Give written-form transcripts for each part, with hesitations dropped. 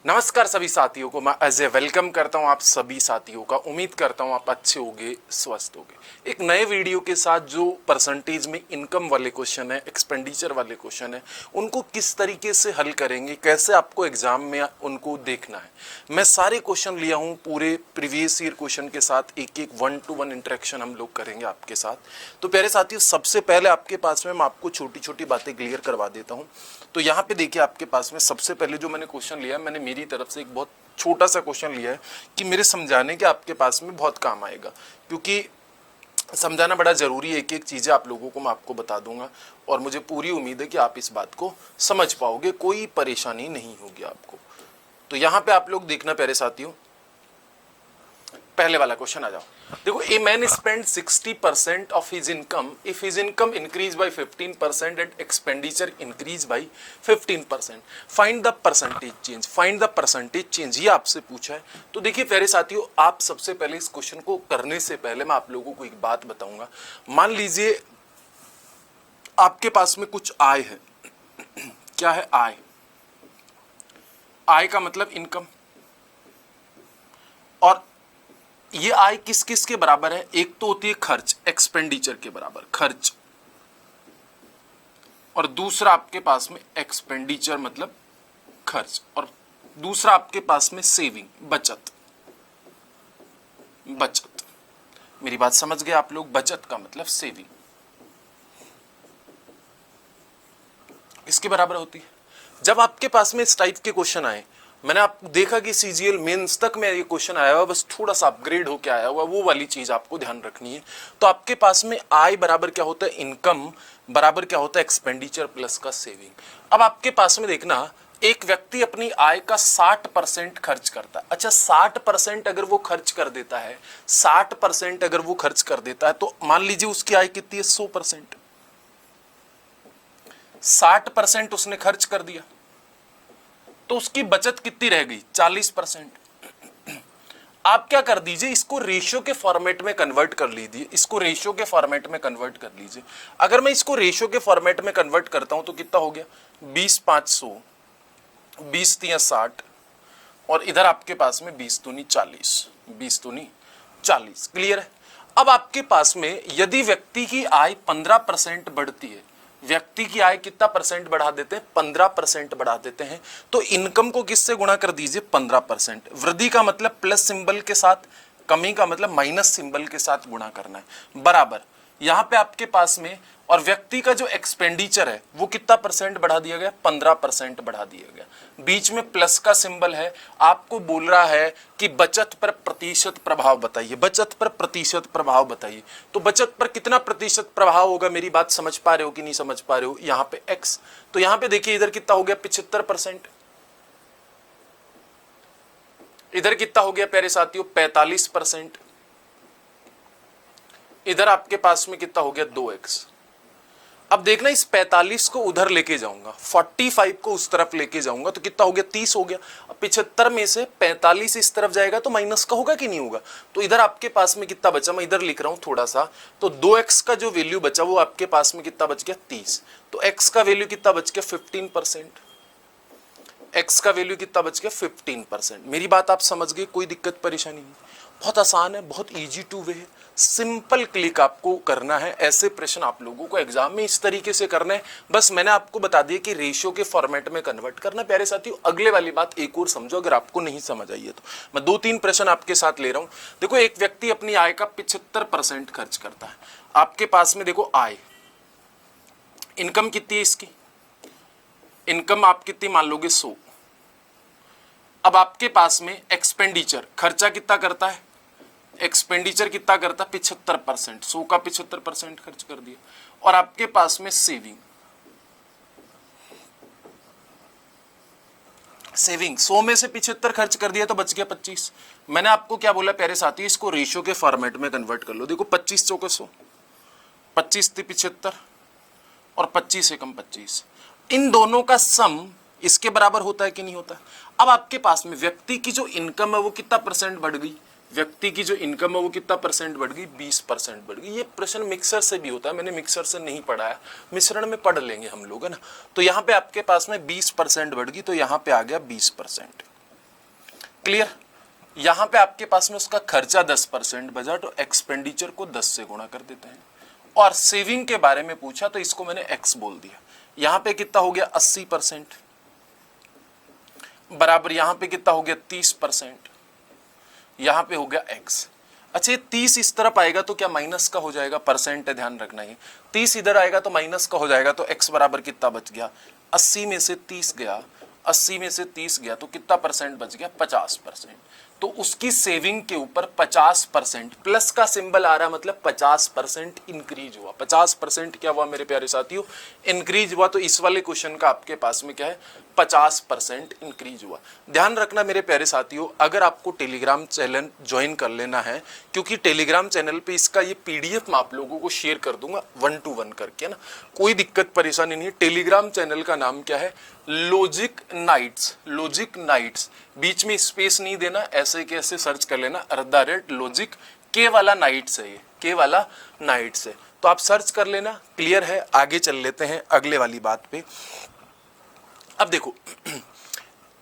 नमस्कार सभी साथियों को मैं एज ए वेलकम करता हूं आप सभी साथियों का। उम्मीद करता हूं आप अच्छे होंगे, स्वस्थ होंगे। एक नए वीडियो के साथ जो परसेंटेज में इनकम वाले क्वेश्चन है, एक्सपेंडिचर वाले क्वेश्चन है, उनको किस तरीके से हल करेंगे, कैसे आपको एग्जाम में उनको देखना है। मैं सारे क्वेश्चन लिया हूं पूरे प्रीवियस ईयर क्वेश्चन के साथ, एक एक 1-to-1 इंटरेक्शन हम लोग करेंगे आपके साथ। तो प्यारे साथियों, सबसे पहले आपके पास में मैं आपको छोटी छोटी बातें क्लियर करवा देता हूँ। तो यहाँ पे देखिए, आपके पास में सबसे पहले जो मैंने क्वेश्चन लिया, मैंने मेरी तरफ से एक बहुत छोटा सा क्वेश्चन लिया है कि मेरे समझाने के आपके पास में बहुत काम आएगा, क्योंकि समझाना बड़ा जरूरी है। एक एक चीजें आप लोगों को मैं आपको बता दूंगा और मुझे पूरी उम्मीद है कि आप इस बात को समझ पाओगे, कोई परेशानी नहीं होगी आपको। तो यहाँ पे आप लोग देखना प्यारे साथियों, पहले वाला क्वेश्चन आ जाओ। देखो, a man spend 60% of his income if his income increase by 15% and expenditure increase by 15%। Find the percentage change. Find the percentage change, ये आपसे पूछा है। तो देखिए प्यारे साथियों, आप सबसे पहले इस क्वेश्चन को करने से पहले मैं आप लोगों को एक बात बताऊंगा। मान लीजिए आपके पास में कुछ आय है। क्या है? आय। आय का मतलब इनकम। और ये आय किस किस के बराबर है? एक तो होती है खर्च, एक्सपेंडिचर के बराबर खर्च, और दूसरा आपके पास में एक्सपेंडिचर मतलब खर्च, और दूसरा आपके पास में सेविंग, बचत। बचत, मेरी बात समझ गए आप लोग? बचत का मतलब सेविंग, इसके बराबर होती है। जब आपके पास में इस टाइप के क्वेश्चन आए, मैंने आपको देखा कि सीजीएल मेंस तक में ये क्वेश्चन आया हुआ, बस थोड़ा सा अपग्रेड होके आया हुआ, वो वाली चीज आपको ध्यान रखनी है। तो आपके पास में आय बराबर क्या होता है? इनकम बराबर क्या होता है? एक्सपेंडिचर प्लस का सेविंग। अब आपके पास में देखना, एक व्यक्ति अपनी आय का 60% खर्च करता है। अच्छा, 60% अगर वो खर्च कर देता है, 60% अगर वो खर्च कर देता है, तो मान लीजिए उसकी आय कितनी है? 100%। 60% उसने खर्च कर दिया, तो उसकी बचत कितनी रह गई? 40%। आप क्या कर दीजिए, इसको रेशियो के फॉर्मेट में कन्वर्ट कर लीजिए। इसको रेशियो के फॉर्मेट में कन्वर्ट कर लीजिए। अगर मैं इसको रेशियो के फॉर्मेट में कन्वर्ट करता हूं तो कितना हो गया? 20/500, 20×3 60, और इधर आपके पास में 20×2 40, 20×2 40। क्लियर है? अब आपके पास में यदि व्यक्ति की आय 15% बढ़ती है, व्यक्ति की आय कितना परसेंट बढ़ा देते हैं? 15% बढ़ा देते हैं। तो इनकम को किससे गुणा कर दीजिए? 15%। वृद्धि का मतलब प्लस सिंबल के साथ, कमी का मतलब माइनस सिंबल के साथ गुणा करना है, बराबर। यहां पे आपके पास में, और व्यक्ति का जो एक्सपेंडिचर है वो कितना परसेंट बढ़ा दिया गया? 15% बढ़ा दिया गया। बीच में प्लस का सिंबल है, आपको बोल रहा है कि बचत पर प्रतिशत प्रभाव बताइए। बचत पर प्रतिशत प्रभाव बताइए। तो बचत पर कितना प्रतिशत प्रभाव होगा? मेरी बात समझ पा रहे हो कि नहीं समझ पा रहे हो? यहां पे x, तो यहां पे देखिए इधर कितना हो गया? 75%। इधर कितना हो गया प्यारे साथियों? 45%। इधर आपके पास में कितना हो गया? 2x। अब देखना, इस 45 को उधर लेके जाऊंगा, 45 को उस तरफ लेके जाऊंगा, तो कितना हो गया? 30 हो गया। अब 75 में से 45 इस तरफ जाएगा तो माइनस का होगा कि नहीं होगा? तो इधर आपके पास में कितना बचा? मैं इधर लिख रहा हूं थोड़ा सा, तो 2x का जो वैल्यू बचा वो आपके पास में कितना बच गया? 30। तो x का वैल्यू कितना बच गया? 15%। x का वैल्यू कितना बच गया? 15%। मेरी बात आप समझ गए? कोई दिक्कत परेशानी नहीं? बहुत आसान है, बहुत इजी टू वे है, सिंपल क्लिक आपको करना है। ऐसे प्रश्न आप लोगों को एग्जाम में इस तरीके से करना है। बस मैंने आपको बता दिया कि रेशियो के फॉर्मेट में कन्वर्ट करना। प्यारे साथियों, अगले वाली बात एक और समझो, अगर आपको नहीं समझ आई है तो। मैं 2-3 प्रश्न आपके साथ ले रहा हूं। देखो, एक व्यक्ति अपनी आय का 75% खर्च करता है। आपके पास में देखो आय, इनकम कितनी है इसकी? इनकम आप कितनी मान लोगे? 100। अब आपके पास में एक्सपेंडिचर, खर्चा कितना करता है? एक्सपेंडिचर कितना करता है? 75%। 100 का 75% खर्च कर दिया। और आपके पास में सेविंग, सेविंग 100 में से 75 खर्च कर दिया तो बच गया 25। मैंने आपको क्या बोला प्यारे साथी? इसको रेशियो के फॉर्मेट में कन्वर्ट कर लो। देखो, 25 चौके 100, 25 × 75, और 25 एकम 25। इन दोनों का सम इसके बराबर होता है कि नहीं होता? अब आपके पास में व्यक्ति की जो इनकम है वो कितना परसेंट बढ़ गई? व्यक्ति की जो इनकम है वो कितना परसेंट बढ़ गई? 20% बढ़ गई। ये प्रश्न मिक्सर से भी होता है, मैंने मिक्सर से नहीं पढ़ाया, मिश्रण में पढ़ लेंगे हम लोग, है ना। तो यहाँ पे आपके पास में 20% बढ़ गई, तो यहाँ पे आ गया 20%। क्लियर। यहां पे आपके पास में उसका खर्चा 10% बचा, तो एक्सपेंडिचर को 10 से गुणा कर देते हैं। और सेविंग के बारे में पूछा तो इसको मैंने एक्स बोल दिया। यहां पे कितना हो गया 80%, बराबर यहां पे कितना हो गया 30%, यहां पे हो गया एक्स। अच्छा ये 30 इस तरफ आएगा तो क्या माइनस का हो जाएगा, परसेंट है ध्यान रखना है। 30 इधर आएगा तो माइनस का हो जाएगा, तो एक्स बराबर कितना बच गया 80 में से 30 गया, 80 में से 30 गया तो कितना परसेंट बच गया 50%। तो उसकी सेविंग के ऊपर 50% प्लस का सिंबल आ रहा है, मतलब 50% इंक्रीज हुआ। 50% क्या हुआ मेरे प्यारे साथियों, इंक्रीज हुआ। तो इस वाले क्वेश्चन का आपके पास में क्या है 50% इंक्रीज हुआ। ध्यान रखना मेरे प्यारे साथियों, अगर आपको टेलीग्राम चैनल ज्वाइन कर लेना है, क्योंकि टेलीग्राम चैनल पे इसका ये पीडीएफ मैं आप लोगों को शेयर कर दूंगा 1 to 1 करके ना, कोई दिक्कत परेशानी नहीं है। टेलीग्राम चैनल का नाम क्या है, लॉजिक नाइट्स। लॉजिक नाइट्स, बीच में स्पेस नहीं देना, ऐसे कैसे सर्च कर लेना @लॉजिक के वाला नाइट्स है, ये के वाला नाइट्स है, तो आप सर्च कर लेना। क्लियर है, आगे चल लेते हैं अगले वाली बात पे। अब देखो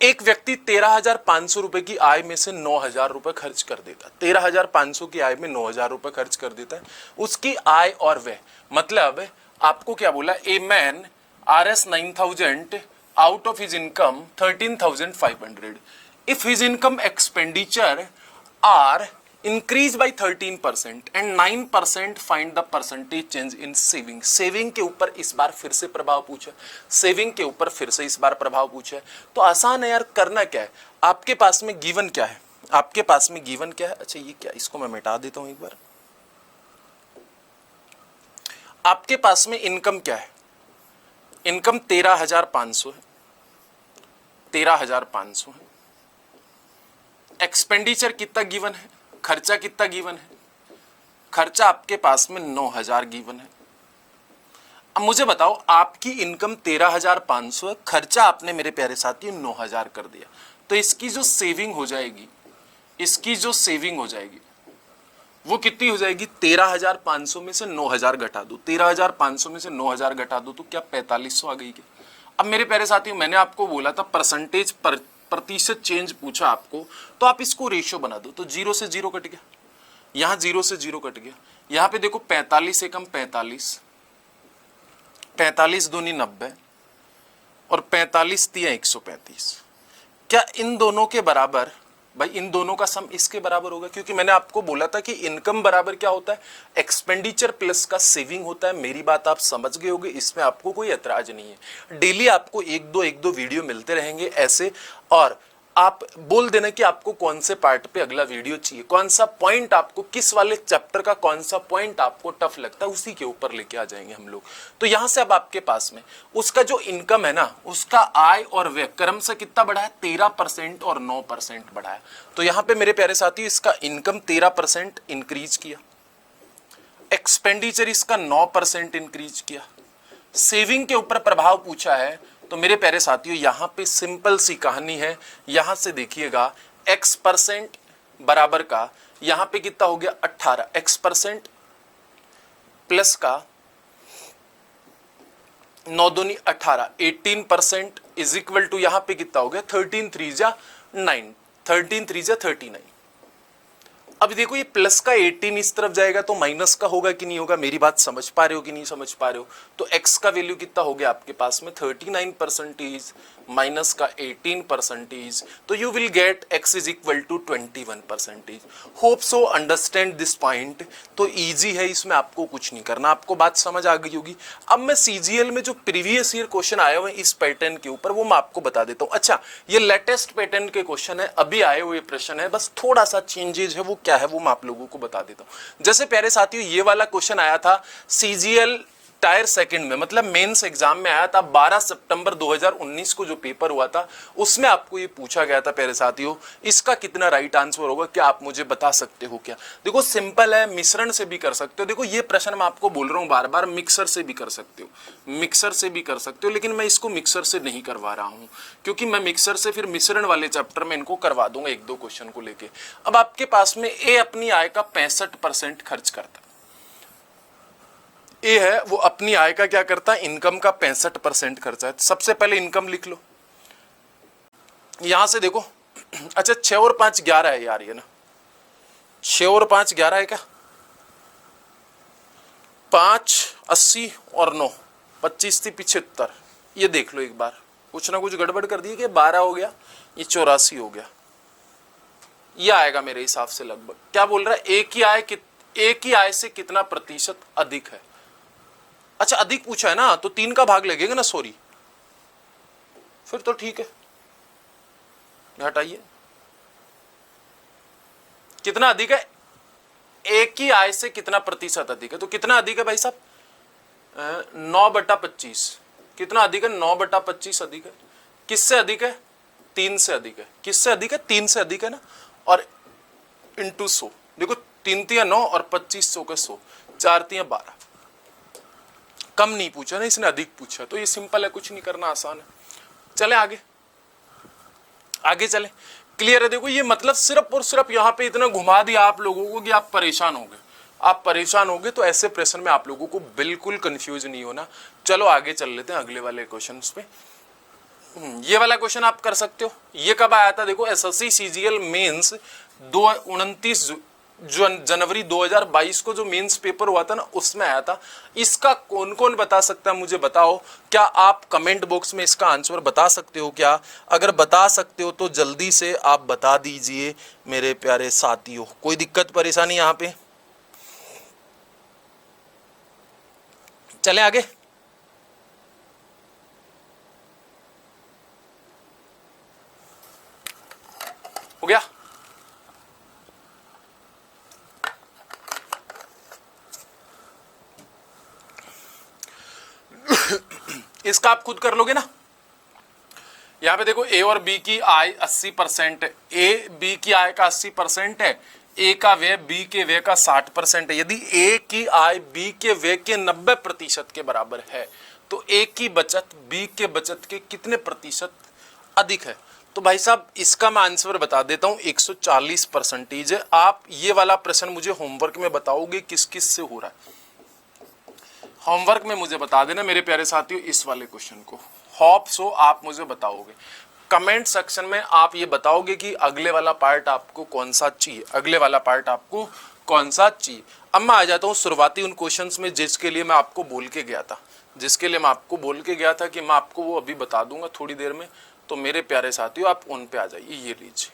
एक व्यक्ति 13,500 रुपए की आय में से 9,000 रुपए खर्च कर देता है। 13,500 की आय में 9,000 रुपए खर्च कर देता है। उसकी आय और व्यय, मतलब आपको क्या बोला, a man RS 9,000 out of his income 13,500. If his income expenditure are increased by 13% and 9% find the percentage change in saving. Saving के ऊपर इस बार फिर से प्रभाव पूछा, सेविंग के ऊपर फिर से इस बार प्रभाव पूछा है। तो आसान है यार, करना क्या है, आपके पास में गिवन क्या है, आपके पास में गिवन क्या है। अच्छा ये क्या, इसको मैं मिटा देता हूं एक बार। आपके पास में इनकम क्या है, इनकम 13,500 है, 13,500 है। एक्सपेंडिचर कितना गिवन है, खर्चा कितना गिवन है, खर्चा आपके पास में 9,000 गिवन है। अब मुझे बताओ आपकी इनकम 13,500 है, खर्चा आपने मेरे प्यारे साथियों 9,000 कर दिया, तो इसकी जो सेविंग हो जाएगी, इसकी जो सेविंग हो जाएगी वो कितनी हो जाएगी, 13,500 में से 9,000 घटा दो, 13,500 में से 9,000 घटा दो तो क्या 4,500 आ गई क्या। अब मेरे प्यारे साथियों मैंने आपको बोला था परसेंटेज प्रतिशत चेंज पूछा आपको, तो आप इसको रेशियो बना दो। तो 0 से 0 कट गया, यहां 0 से 0 कट गया, यहां पे देखो 45 एकम 45, 45 दूनी 90 और 45 तिया 135। क्या इन दोनों के बराबर, भाई इन दोनों का सम इसके बराबर होगा, क्योंकि मैंने आपको बोला था कि इनकम बराबर क्या होता है, एक्सपेंडिचर प्लस का सेविंग होता है। मेरी बात आप समझ गए होंगे, इसमें आपको कोई ऐतराज नहीं है। डेली आपको एक दो वीडियो मिलते रहेंगे ऐसे, और आप बोल देना कि आपको कौन से पार्ट पे अगला वीडियो चाहिए, कौन सा पॉइंट आपको, किस वाले चैप्टर का कौन सा पॉइंट आपको टफ लगता है, उसी के ऊपर लेके आ जाएंगे हम लोग। तो यहां से अब आपके पास में उसका जो इनकम है ना, उसका आय और व्यय क्रम से कितना बढ़ा है, 13% और 9% बढ़ा है। तो यहां पे मेरे प्यारे साथी इसका इनकम 13% इंक्रीज किया, एक्सपेंडिचर इसका 9% इंक्रीज किया, सेविंग के ऊपर प्रभाव पूछा है। तो मेरे प्यारे साथियों यहां पे सिंपल सी कहानी है, यहां से देखिएगा x% बराबर का यहां पे कितना हो गया 18, x% प्लस का 9 दूनी 18, 18% इज इक्वल टू यहां पे कितना हो गया 13 3 जा 9, 13 3 जा 39। अब देखो ये प्लस का 18 इस तरफ जाएगा तो माइनस का होगा कि नहीं होगा, मेरी बात समझ पा रहे हो कि नहीं समझ पा रहे हो। तो x का वैल्यू कितना हो गया आपके पास में 39% माइनस का 18%, तो you will get x is equal to 21%। Hope so understand this point. तो इजी है, इसमें आपको कुछ नहीं करना, आपको बात समझ आ गई होगी। अब मैं सीजीएल में जो प्रीवियस ईयर क्वेश्चन आए हुए इस पैटर्न के ऊपर वो मैं आपको बता देता हूँ। अच्छा ये लेटेस्ट पैटर्न के क्वेश्चन है, अभी आए हुए प्रश्न है, बस थोड़ा सा चेंजेज है, वो क्या है वो मैं आप लोगों को बता देता हूं। जैसे प्यारे साथियों ये वाला क्वेश्चन आया था सीजीएल टायर सेकंड में, मतलब मेंस एग्जाम में आया था 12 सितंबर 2019 को जो पेपर हुआ था उसमें आपको ये पूछा गया था प्यारे साथियों, इसका कितना राइट आंसर होगा, क्या आप मुझे बता सकते हो क्या। देखो सिंपल है, मिश्रण से भी कर सकते हो। देखो ये प्रश्न मैं आपको बोल रहा हूं बार बार, मिक्सर से भी कर सकते हो, मिक्सर से भी कर सकते हो, लेकिन मैं इसको मिक्सर से नहीं करवा रहा हूं क्योंकि मैं मिक्सर से फिर मिश्रण वाले चैप्टर में इनको करवा दूंगा 1-2 क्वेश्चन को लेके। अब आपके पास में ए अपनी आय का 65% खर्च करता है, ए है वो अपनी आय का क्या करता है, इनकम का 65% खर्चा है। सबसे पहले इनकम लिख लो, यहां से देखो अच्छा 6 और 5 11 है यार, ये ना 6 और 5 11 है क्या? 5 80 और 9 25 थी 75। ये देख लो एक बार, कुछ ना कुछ गड़बड़ कर दी कि 12 हो गया, ये 84 हो गया। ये आएगा मेरे हिसाब से लगभग। क्या बोल रहा है? एक ही आय से कितना प्रतिशत अधिक है। अच्छा अधिक पूछा है ना, तो 3 का भाग लगेगा ना, सॉरी, फिर तो ठीक है, हटाइए। कितना अधिक है? एक ही आय से कितना प्रतिशत अधिक है, तो कितना अधिक है भाई साहब? 9/25। कितना अधिक है? 9/25 अधिक है। किससे अधिक है? 3 से अधिक है। किससे अधिक है? 3 से अधिक है ना। और इंटू 100, देखो 3 तिया 9 और 25 100 का 100, 4 तिया 12। कम नहीं पूछा ना इसने, अधिक पूछा। तो ये सिंपल है, कुछ नहीं करना, आसान है। चले आगे, आगे चले। क्लियर है? देखो ये मतलब सिर्फ और सिर्फ यहाँ पे इतना घुमा दिया आप लोगों को कि आप परेशान हो गए। आप परेशान हो गए तो ऐसे प्रश्न में आप लोगों को बिल्कुल कंफ्यूज नहीं होना। चलो आगे चल लेते हैं अगले वाले क्वेश्चन पे। ये वाला क्वेश्चन आप कर सकते हो। ये कब आया था? देखो एसएससी सीजीएल मेंस 29 जनवरी 2022 को जो मेंस पेपर हुआ था ना, उसमें आया था। इसका कौन कौन बता सकता है मुझे बताओ। क्या आप कमेंट बॉक्स में इसका आंसर बता सकते हो क्या? अगर बता सकते हो तो जल्दी से आप बता दीजिए मेरे प्यारे साथियों। कोई दिक्कत परेशानी यहाँ पे? चले आगे। हो गया? इसका आप खुद कर लोगे ना। यहां पे देखो ए और बी की आय 80% है। ए बी की आय का 80% है, ए का व्यय बी के व्यय का 60% है। यदि ए की आय बी के व्यय के 90% के बराबर है तो ए की बचत बी के बचत के कितने प्रतिशत अधिक है? तो भाई साहब इसका मैं आंसर बता देता हूं, 140% है। आप ये वाला प्रश्न मुझे होमवर्क में बताओगे किस किस से हो रहा है। होमवर्क में मुझे बता देना मेरे प्यारे साथियों इस वाले क्वेश्चन को। होप सो आप मुझे बताओगे कमेंट सेक्शन में। आप ये बताओगे कि अगले वाला पार्ट आपको कौन सा चाहिए, अगले वाला पार्ट आपको कौन सा चाहिए। अब मैं आ जाता हूँ शुरुआती उन क्वेश्चंस में जिसके लिए मैं आपको बोल के गया था, कि मैं आपको वो अभी बता दूंगा थोड़ी देर में। तो मेरे प्यारे साथियों आप उन पे आ जाइए। ये लीजिए,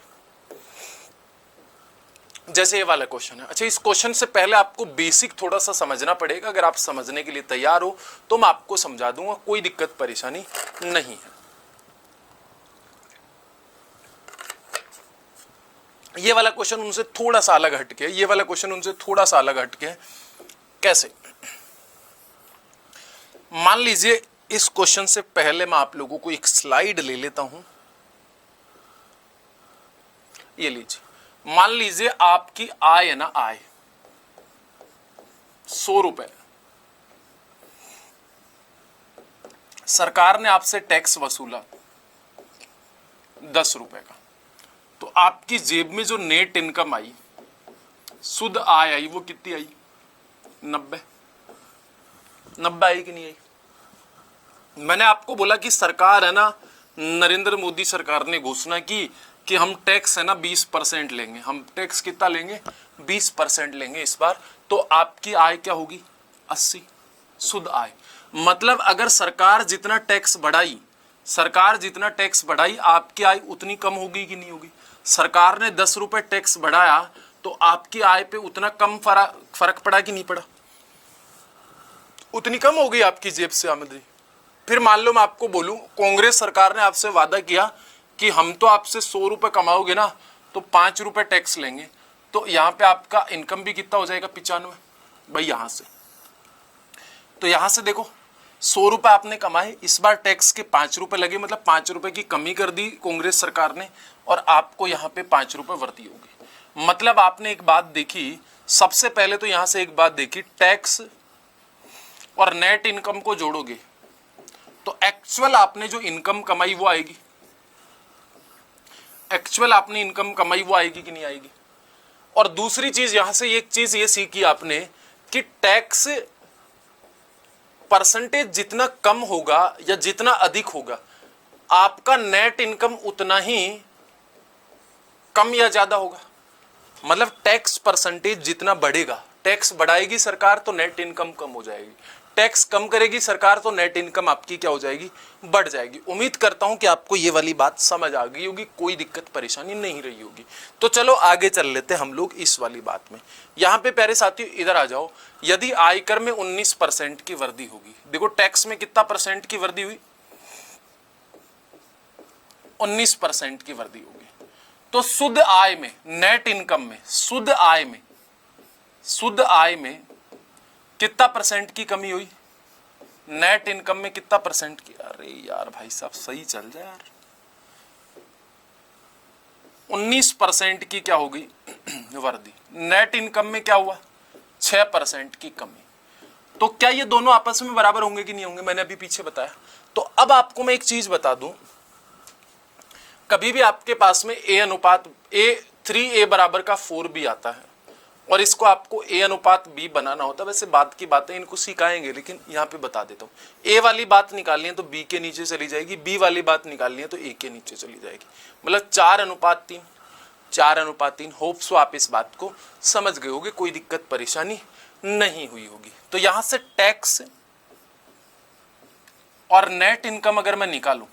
जैसे ये वाला क्वेश्चन है। अच्छा इस क्वेश्चन से पहले आपको बेसिक थोड़ा सा समझना पड़ेगा। अगर आप समझने के लिए तैयार हो तो मैं आपको समझा दूंगा, कोई दिक्कत परेशानी नहीं है। ये वाला क्वेश्चन उनसे थोड़ा सा अलग हटके है। कैसे? मान लीजिए इस क्वेश्चन से पहले मैं आप लोगों को एक स्लाइड ले लेता हूं। ये लीजिए, मान लीजिए आपकी आय है ना, आय 100 रुपए। सरकार ने आपसे टैक्स वसूला 10 रुपए का। तो आपकी जेब में जो नेट इनकम आई, शुद्ध आय आई, वो कितनी आई? 90 आई कि नहीं आई? मैंने आपको बोला कि सरकार है ना, नरेंद्र मोदी सरकार ने घोषणा की कि हम टैक्स है ना 20% लेंगे। हम टैक्स कितना लेंगे? 20% लेंगे इस बार। तो आपकी आय क्या होगी? 80 शुद्ध आय। मतलब अगर सरकार जितना टैक्स बढ़ाई आपकी आय उतनी कम होगी कि नहीं होगी? सरकार ने 10 रुपए टैक्स बढ़ाया तो आपकी आय पे उतना कम फर्क पड़ा कि नहीं पड़ा? उतनी कम हो गई आपकी जेब से आमदनी। फिर मान लो मैं आपको बोलूं कांग्रेस सरकार ने आपसे वादा किया कि हम तो आपसे 100 रुपए कमाओगे ना तो 5 रुपए टैक्स लेंगे। तो यहां पे आपका इनकम भी कितना हो जाएगा? 95 भाई। यहां से तो यहां से देखो 100 रुपए आपने कमाए, इस बार टैक्स के 5 रुपए लगे, मतलब 5 रुपए की कमी कर दी कांग्रेस सरकार ने और आपको यहां पे 5 रुपए वर्ती होगी। मतलब आपने एक बात देखी, सबसे पहले तो यहां से एक बात देखी, टैक्स और नेट इनकम को जोड़ोगे तो एक्चुअल आपने जो इनकम कमाई वो आएगी। एक्चुअल आपने इनकम कमाई वो आएगी कि नहीं आएगी? और दूसरी चीज यहां से एक चीज ये सीखी आपने कि टैक्स परसेंटेज जितना कम होगा या जितना अधिक होगा आपका नेट इनकम उतना ही कम या ज्यादा होगा, मतलब टैक्स परसेंटेज जितना बढ़ेगा, टैक्स बढ़ाएगी सरकार तो नेट इनकम कम हो जाएगी, टैक्स कम करेगी सरकार तो नेट इनकम आपकी क्या हो जाएगी, बढ़ जाएगी। उम्मीद करता हूं कि आपको ये वाली बात समझ आ गई होगी, कोई दिक्कत परेशानी नहीं रही होगी। तो चलो आगे चल लेते हम लोग इस वाली बात में। यहां पे प्यारे साथियों इधर आ जाओ, यदि आयकर में 19% की वृद्धि होगी, देखो टैक्स में कितना परसेंट की वृद्धि हुई, 19% की वृद्धि होगी, तो शुद्ध आय में, नेट इनकम में, शुद्ध आय में कितना परसेंट की कमी हुई, नेट इनकम में कितना परसेंट की, अरे यार भाई साहब सही चल जाए यार, 19% की क्या होगी वृद्धि, नेट इनकम में क्या हुआ 6% की कमी। तो क्या ये दोनों आपस में बराबर होंगे कि नहीं होंगे, मैंने अभी पीछे बताया। तो अब आपको मैं एक चीज बता दूं, कभी भी आपके पास में A अनुपात A बराबर का 4 भी आता है और इसको आपको A अनुपात B बनाना होता है, वैसे बात की बातें इनको सिखाएंगे लेकिन यहाँ पे बता देता हूँ। A वाली बात निकालनी है तो B के नीचे चली जाएगी, B वाली बात निकालनी है तो A के नीचे चली जाएगी, मतलब 4:3 होप सो आप इस बात को समझ गए होगे, कोई दिक्कत परेशानी नहीं हुई होगी। तो यहां से टैक्स और नेट इनकम अगर मैं निकालूं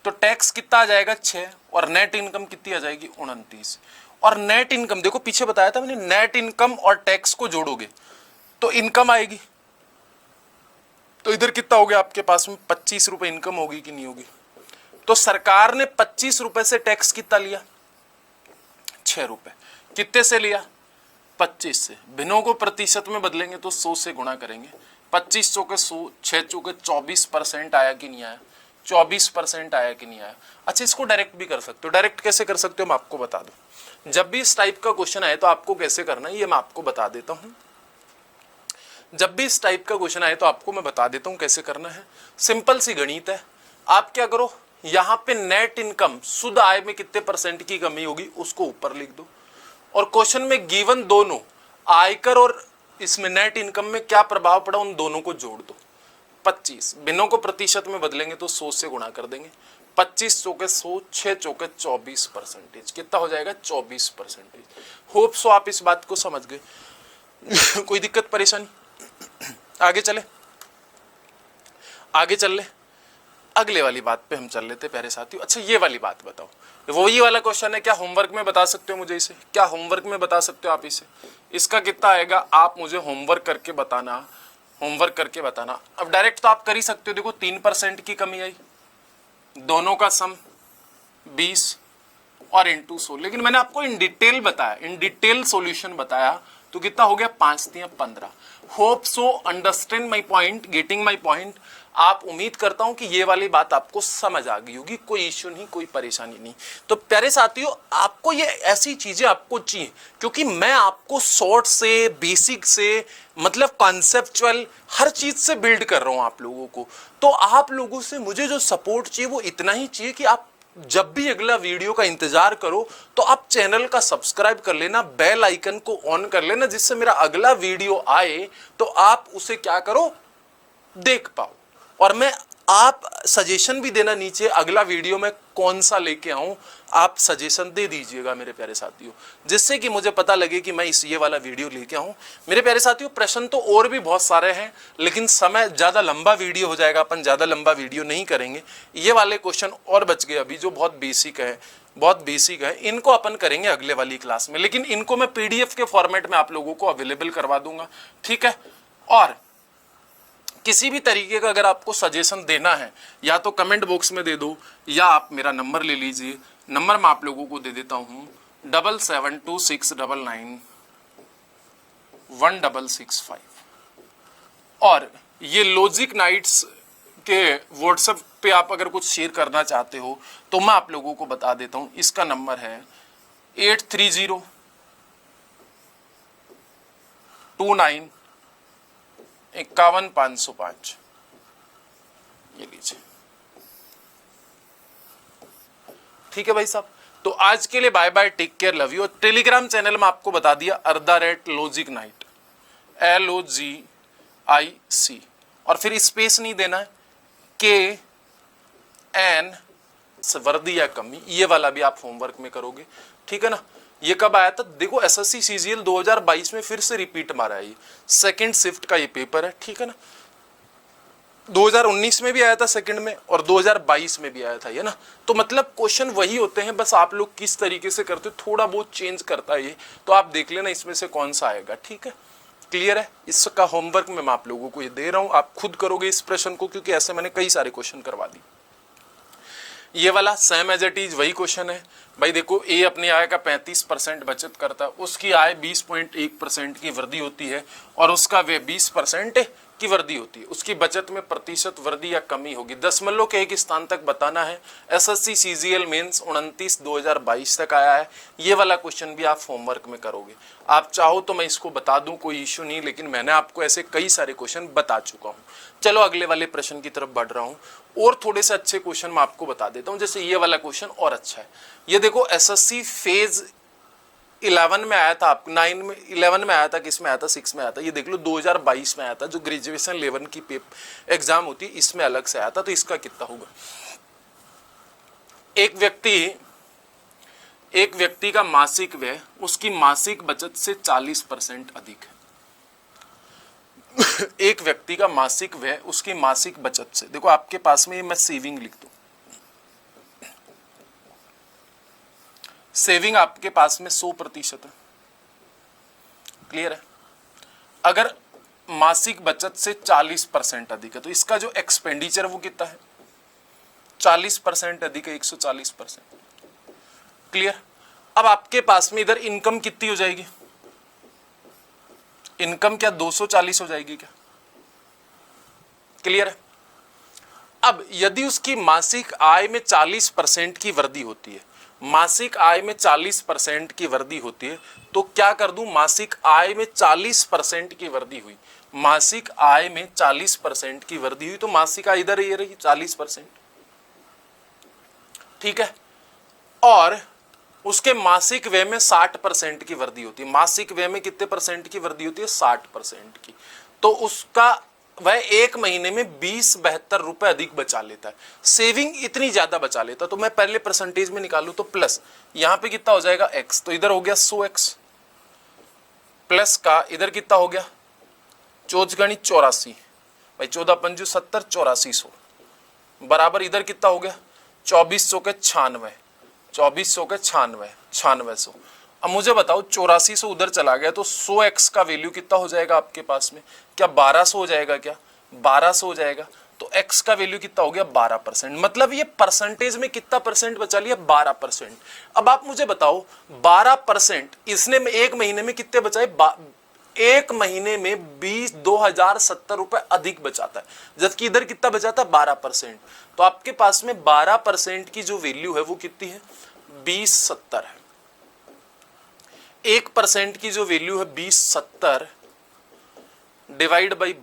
तो टैक्स कितना आ जाएगा 6 और नेट इनकम कितनी आ जाएगी 29। और नेट इनकम देखो पीछे बताया था मैंने, नेट इनकम और टैक्स को जोड़ोगे तो इनकम आएगी, तो इधर कितना हो गया आपके पास में 25 रुपए इनकम होगी कि नहीं होगी। तो सरकार ने 25 रुपए से टैक्स कितना लिया 6 रुपए, कितने से लिया 25 से, भिन्नों को प्रतिशत में बदलेंगे तो 100 से गुणा करेंगे, 25 चौके 100, 6 चौके 24% आया कि नहीं आया, 24% आया कि नहीं आया। अच्छा इसको डायरेक्ट भी कर सकते हो, डायरेक्ट कैसे कर सकते हो मैं आपको बता दूं, जब भी इस टाइप का क्वेश्चन आए तो आपको कैसे करना है ये मैं आपको बता देता हूं। जब भी इस टाइप का क्वेश्चन आए तो आपको मैं बता देता हूं कैसे करना है, सिंपल सी गणित है। आप क्या करो, यहां पे नेट इनकम शुद्ध आय में कितने परसेंट की कमी होगी उसको ऊपर लिख दो, और क्वेश्चन में गिवन दोनों आयकर और इसमें नेट इनकम में क्या प्रभाव पड़ा उन दोनों को जोड़ दो। 25 भिन्नों को प्रतिशत में बदलेंगे तो 100 से गुणा कर देंगे, 25 चौके 100, 6 चौके 24%, कितना हो जाएगा 24%। होप सो आप इस बात को समझ गए कोई दिक्कत परेशानी, आगे चले, आगे चल ले, अगले वाली बात पे हम चल लेते प्यारे साथियों। अच्छा ये वाली बात बताओ, वो ही वाला क्वेश्चन है, क्या होमवर्क में बता सकते हो मुझे इसे, क्या होमवर्क में बता सकते हो आप इसे, इसका कितना आएगा आप मुझे होमवर्क करके बताना, होमवर्क करके बताना। अब डायरेक्ट तो आप कर ही सकते हो, देखो 3% की कमी आई, दोनों का सम 20 और इंटू 100, लेकिन मैंने आपको इन डिटेल बताया, इन डिटेल सॉल्यूशन बताया तो कितना हो गया 5 × 15। Hope so understand my point, getting my point. आप उम्मीद करता हूं कि ये वाली बात आपको समझ आ गई होगी, कोई इश्यू नहीं, कोई परेशानी नहीं। तो प्यारे साथियों आपको ये ऐसी चीजें आपको चाहिए, क्योंकि मैं आपको शॉर्ट से बेसिक से मतलब कॉन्सेप्चुअल हर चीज से बिल्ड कर रहा हूं आप लोगों को। तो आप लोगों से मुझे जो सपोर्ट चाहिए वो इतना ही चाहिए कि आप जब भी अगला वीडियो का इंतजार करो तो आप चैनल का सब्सक्राइब कर लेना, बेल आइकन को ऑन कर लेना, जिससे मेरा अगला वीडियो आए तो आप उसे क्या करो देख पाओ। और मैं आप सजेशन भी देना नीचे, अगला वीडियो में कौन सा लेके आऊं आप सजेशन दे दीजिएगा मेरे प्यारे साथियों, जिससे कि मुझे पता लगे कि मैं इस ये वाला वीडियो लेके आऊं। मेरे प्यारे साथियों प्रश्न तो और भी बहुत सारे हैं, लेकिन समय ज्यादा लंबा वीडियो हो जाएगा, अपन ज्यादा लंबा वीडियो नहीं करेंगे। ये वाले क्वेश्चन और बच गए अभी जो बहुत बेसिक है, बहुत बेसिक है, इनको अपन करेंगे अगले वाली क्लास में, लेकिन इनको मैं पीडीएफ के फॉर्मेट में आप लोगों को अवेलेबल करवा दूंगा, ठीक है। और किसी भी तरीके का अगर आपको सजेशन देना है या तो कमेंट बॉक्स में दे दो, या आप मेरा नंबर ले लीजिए, नंबर मैं आप लोगों को दे देता हूं 7726991665। और ये लॉजिक नाइट्स के व्हाट्सएप पे आप अगर कुछ शेयर करना चाहते हो तो मैं आप लोगों को बता देता हूं, इसका नंबर है 8302951505। ये लीजिए, ठीक है भाई साहब। तो आज के लिए bye bye, take care, love you. और टेलीग्राम चैनल में आपको बता दिया @logicnight LOGIC, और फिर स्पेस नहीं देना है, KNIGHT वर्दी या कमी, ये वाला भी आप होमवर्क में करोगे, ठीक है ना। ये कब आया था देखो, एसएससी सीजीएल 2022 में फिर से रिपीट मारा है, ये सेकंड शिफ्ट का ये पेपर है, ठीक है ना। 2019 में भी आया था सेकंड में, और 2022 में भी आया था ये ना। तो मतलब क्वेश्चन वही होते हैं, बस आप लोग किस तरीके से करते हो, थोड़ा बहुत चेंज करता है ये, तो आप देख लेना इसमें से कौन सा आएगा, ठीक है। क्लियर है। इसका होमवर्क मैं आप लोगों को ये दे रहा हूं, आप खुद करोगे इस प्रश्न को, क्योंकि ऐसे मैंने कई सारे क्वेश्चन करवा दिए। ये वाला सेम एज इट इज वही क्वेश्चन है भाई। देखो, ए अपनी आय का 35% बचत करता है, उसकी आय 20.1% की वृद्धि होती है, और उसका व्यय 20% की वृद्धि होती है। उसकी बचत में प्रतिशत वृद्धि या कमी होगी, दशमलव के एक स्थान तक बताना है। एसएससी सीजीएल मेंस 29/2022 तक आया है। ये वाला क्वेश्चन भी आप होमवर्क में करोगे। आप चाहो तो मैं इसको बता दूं, कोई इश्यू नहीं, लेकिन मैंने आपको ऐसे कई सारे क्वेश्चन बता चुका हूं। चलो अगले वाले प्रश्न की तरफ बढ़ रहा हूं, और थोड़े से अच्छे क्वेश्चन मैं आपको बता देता हूं। जैसे ये वाला क्वेश्चन और अच्छा है। ये देखो, एसएससी फेज 11 में आया था, 9 में 11 में आया था, किस में आया था, 6 में आया था। ये देख लो 2022 में आया था, जो ग्रेजुएशन लेवल की एग्जाम होती है, इसमें अलग से आया था। तो इसका कितना होगा? एक व्यक्ति का मासिक व्यय उसकी मासिक बचत से 40% अधिक है। एक व्यक्ति का मासिक व्यय उसकी मासिक बचत से, देखो आपके पास में ये मैं सेविंग लिख दूं, सेविंग आपके पास में 100% है। क्लियर है। अगर मासिक बचत से 40% अधिक है, तो इसका जो एक्सपेंडिचर वो कितना है? 40% अधिक है, 140%। क्लियर। अब आपके पास में इधर इनकम कितनी हो जाएगी? इनकम क्या 240 हो जाएगी क्या? क्लियर है। अब यदि उसकी मासिक आय में 40% की वृद्धि होती है, मासिक आय में 40% की वृद्धि होती है, तो क्या कर दूं? मासिक आय में 40% की वृद्धि हुई, मासिक आय में 40% की वृद्धि हुई, तो मासिक आय इधर ये रही 40%, ठीक है। और उसके मासिक व्यय में 60% की वृद्धि होती है। मासिक व्यय में कितने परसेंट की वृद्धि होती है? 60% की। तो उसका वह एक महीने में 20-72 रुपए अधिक बचा लेता है। सेविंग इतनी ज्यादा बचा लेता, तो मैं पहले परसेंटेज में निकालू तो प्लस, यहां पे कितना हो जाएगा? x, तो इधर हो गया 100x, प्लस का इधर कितना हो गया? 84 भाई, 14 पंजू 70, 8400 बराबर इधर कितना हो गया? 2400 के 96, 2400 के 96, 9600। अब मुझे बताओ 8400 उधर चला गया, तो 100x का वैल्यू कितना हो जाएगा आपके पास में? क्या 1200 हो जाएगा? क्या 1200 हो जाएगा? तो x का वैल्यू कितना हो गया? 12%। मतलब ये परसेंटेज में कितना परसेंट बचा लिया? 12%। अब आप मुझे बताओ 12% इसने एक महीने में कितने बचाए? एक महीने में 2070 रुपए अधिक बचाता है, जबकि इधर कितना बचाता है? 12%। तो आपके पास में 12% की जो वैल्यू है वो कितनी है? 2070 है। 1% की जो वैल्यू है 2070 डिवाइड बाई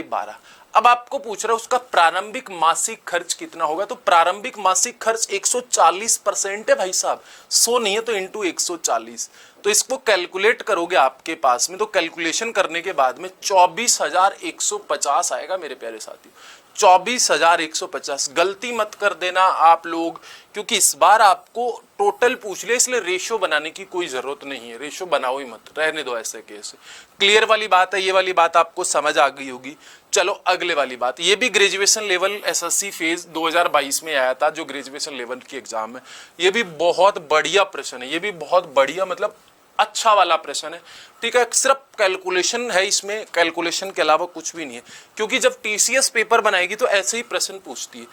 12। अब आपको पूछ रहा है उसका प्रारंभिक मासिक खर्च कितना होगा? तो प्रारंभिक मासिक खर्च 140% है भाई साहब, 100 नहीं है तो इंटू 140। तो इसको कैलकुलेट करोगे आपके पास में, तो कैलकुलेशन करने के बाद में 24,150 आएगा मेरे प्यारे साथियों, 24,150। गलती मत कर देना आप लोग, क्योंकि इस बार आपको टोटल पूछ लिया, इसलिए रेशो बनाने की कोई जरूरत नहीं है। रेशो बनाओ ही मत, रहने दो ऐसे केस। क्लियर वाली बात है, ये वाली बात आपको समझ आ गई होगी। चलो अगले वाली बात, ये भी ग्रेजुएशन लेवल एसएससी फेज 2022 में आया था, जो ग्रेजुएशन लेवल की एग्जाम है। ये भी बहुत बढ़िया प्रश्न है, ये भी बहुत बढ़िया मतलब अच्छा वाला प्रश्न है, ठीक है। सिर्फ कैलकुलेशन है इसमें, कैलकुलेशन के अलावा कुछ भी नहीं है, क्योंकि जब टीसीएस पेपर बनाएगी तो ऐसे ही प्रश्न पूछती है।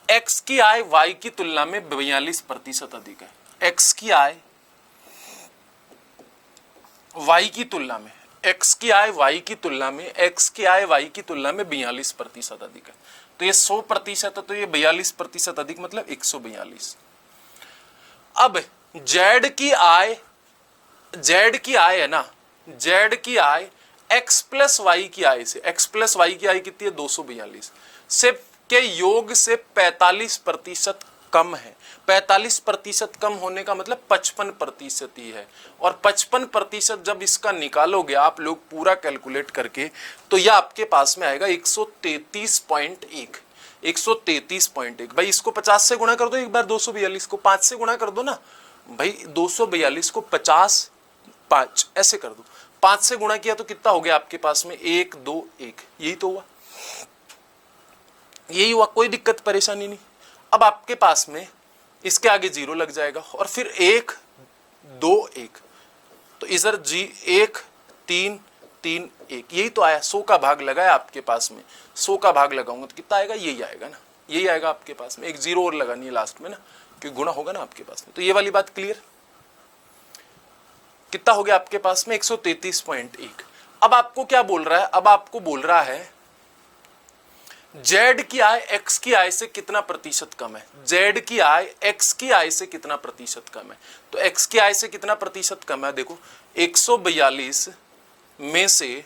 एक्स की आय वाई की तुलना में 42% अधिक है। एक्स की आय वाई की तुलना में, एक्स की आय वाई की तुलना में, एक्स की आय वाई की तुलना में 42% अधिक है। तो ये 100% है, तो ये 42% अधिक मतलब 142। अब जेड की आय है ना, जेड की आय x प्लस वाई की आय से, x प्लस वाई की आय कितनी है? 242 से के योग से 45% कम है। 45% कम होने का मतलब 55% ही है, और 55% जब इसका निकालोगे आप लोग पूरा कैलकुलेट करके, तो यह आपके पास में आएगा 133.1। 133.1। भाई इसको 50 से गुणा कर दो एक बार, 242 को 5 से गुणा कर दो ना भाई, 242 को 50 5 ऐसे कर दो, 5 से गुणा किया तो कितना हो गया आपके पास में 1 2 1, यही तो हुआ, यही हुआ, कोई दिक्कत परेशानी नहीं। अब आपके पास में इसके आगे 0 लग जाएगा और फिर 1 2 1, तो इधर जी 1 3 3 1, यही तो आया, 100 का भाग लगाया आपके पास में, 100 का भाग लगाऊंगा तो कितना आएगा, यही आएगा ना, यही आएगा आपके पास में, एक 0 और लगानी है लास्ट में ना, क्योंकि गुणा होगा ना आपके पास में। तो ये वाली बात क्लियर, कितना हो गया आपके पास में 133.1। अब आपको क्या बोल रहा है, अब आपको बोल रहा है z की आय x की आय से कितना प्रतिशत कम है, z की आय x की आय से कितना प्रतिशत कम है। तो x की आय से कितना प्रतिशत कम है, देखो 142 में से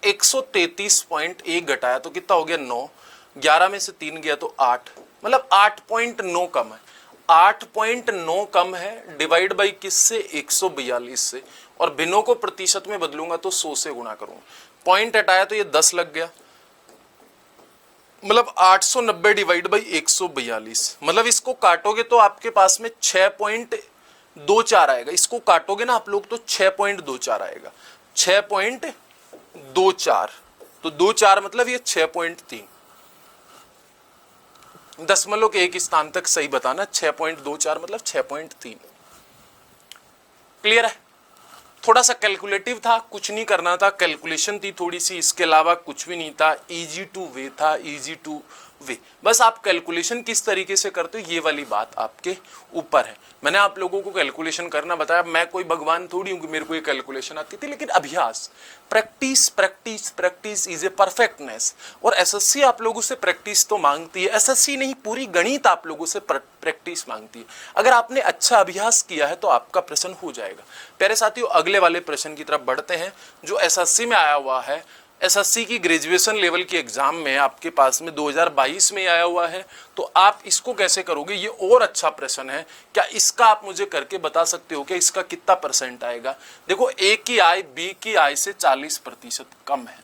133.1 घटाया तो कितना हो गया 9, 11 में से 3 गया तो 8, मतलब 8.9 कम है, 8.9 कम है, डिवाइड बाई किससे 142 से, और भिन्नों को प्रतिशत में बदलूंगा तो 100 से गुणा करूंगा, पॉइंट हटाया तो ये 10 लग गया, मतलब 890 डिवाइड बाई 142, मतलब इसको काटोगे तो आपके पास में 6.24 आएगा, इसको काटोगे ना आप लोग तो 6.24 आएगा, 6.24, तो 24 मतलब ये 6.3, दशमलव के एक स्थान तक सही बताना, 6.24 मतलब 6.3। क्लियर है, थोड़ा सा कैलकुलेटिव था, कुछ नहीं करना था, कैलकुलेशन थी थोड़ी सी, इसके अलावा कुछ भी नहीं था, इजी टू वे था, इजी टू वे, बस आप कैलकुलेशन किस तरीके से करते हो ये वाली बात आपके ऊपर है। मैंने आप लोगों को कैलकुलेशन करना बताया, मैं कोई भगवान थोड़ी हूं कि मेरे को ये कैलकुलेशन आती थी, लेकिन अभ्यास, practice practice practice is a perfectness, और एसएससी आप लोगों से प्रैक्टिस तो मांगती है, एसएससी नहीं पूरी गणित आप लोगों से प्रैक्टिस मांगती है। अगर आपने अच्छा अभ्यास किया है तो आपका प्रश्न हो जाएगा। प्यारे साथियों, अगले वाले प्रश्न की तरफ बढ़ते हैं जो एसएससी में आया हुआ है। एसएससी की ग्रेजुएशन लेवल की एग्जाम में आपके पास में 2022 में आया हुआ है, तो आप इसको कैसे करोगे, ये और अच्छा प्रश्न है। क्या इसका आप मुझे करके बता सकते हो कि इसका कितना परसेंट आएगा। देखो, ए की आय बी की आय से 40% कम है।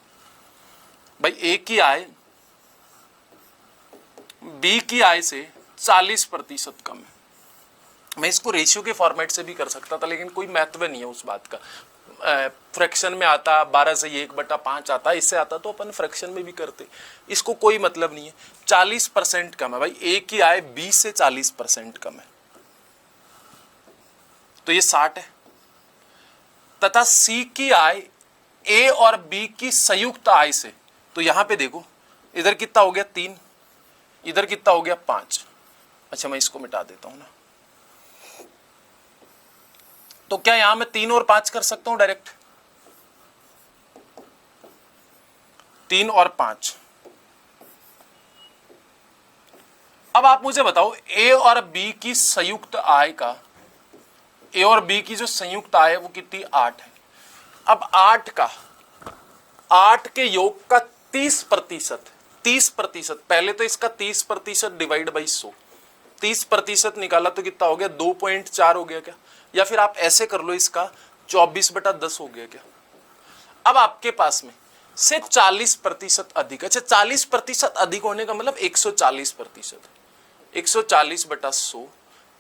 भाई ए की आय बी की आय से 40% कम है। मैं इसको रेशियो के फॉर्मेट से भी कर सकता था, लेकिन कोई महत्व नहीं है उस बात का। फ्रैक्शन में आता 12 से 1/5 आता, इससे आता तो अपन फ्रैक्शन में भी करते, इसको कोई मतलब नहीं है। 40% कम है भाई, ए की आय बी से 40% कम है, तो ये 60 है। तथा सी की आय ए और बी की संयुक्त आय से, तो यहां पे देखो इधर कितना हो गया 3, इधर कितना हो गया 5। अच्छा, मैं इसको मिटा देता हूं ना, तो क्या यहां मैं 3 और 5 कर सकता हूं डायरेक्ट, 3 और 5। अब आप मुझे बताओ, ए और बी की संयुक्त आय का, ए और बी की जो संयुक्त आय है वो कितनी 8 है। अब 8 के योग का 30%, 30%, पहले तो इसका 30% डिवाइड बाई 100, 30% निकाला तो कितना हो गया 2.4 हो गया क्या, या फिर आप ऐसे कर लो, इसका 24/10 हो गया क्या। अब आपके पास में से 40% अधिक है। अच्छा, 40% अधिक होने का मतलब 140%, 140/100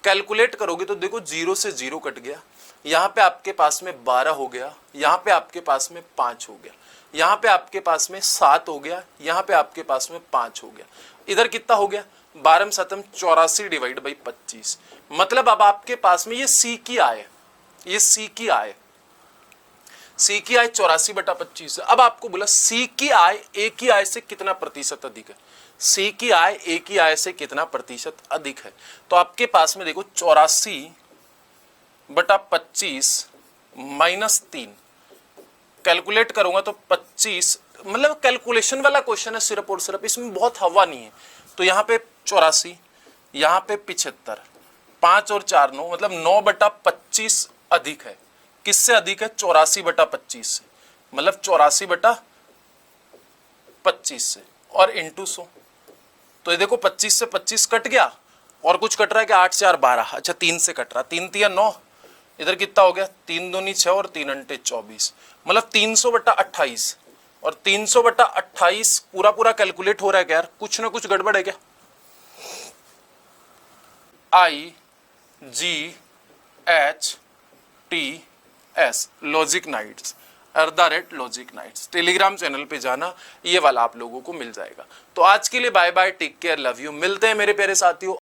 कैलकुलेट करोगे तो देखो 0 से 0 कट गया, यहां पे आपके पास में 12 हो गया, यहां पे आपके पास में 5 हो गया, यहां पे आपके पास में 7 हो गया, यहां पे आपके पास में 5 हो गया, इधर कितना हो गया 12 7 84 डिवाइड बाई 25। मतलब अब आपके पास में ये सी की आय, ये सी की आय, सी की आय 84/25 है। अब आपको बोला सी की आय ए की आय से कितना प्रतिशत अधिक है, सी की आय ए की आय से कितना प्रतिशत अधिक है। तो आपके पास में देखो 84/25 माइनस 3 कैलकुलेट करूंगा तो 25, मतलब कैलकुलेशन वाला क्वेश्चन है सिर्फ और सिर्फ, इसमें बहुत हवा नहीं है। तो यहाँ पे 84, यहाँ पे 75, 5 और 4 9, मतलब 9/25 अधिक है। किससे अधिक है 84/25 से, मतलब 84/25 से, और इंटू 100। तो ये देखो 25 से 25 कट गया, और कुछ कट रहा है कि 8 4 12, अच्छा 3 से कट रहा, 3 3 9, इधर कितना हो गया 3 दूनी 6 और 3 अंटे 24, मतलब 300/28, और 300/28 पूरा पूरा कैलकुलेट हो रहा है क्या यार? कुछ ना कुछ गड़बड़ है क्या? IGHTS Logic Knights @Logic Knights Telegram channel पे जाना, ये वाला आप लोगों को मिल जाएगा। तो आज के लिए bye bye, take care, love you. मिलते हैं मेरे प्यारे साथियों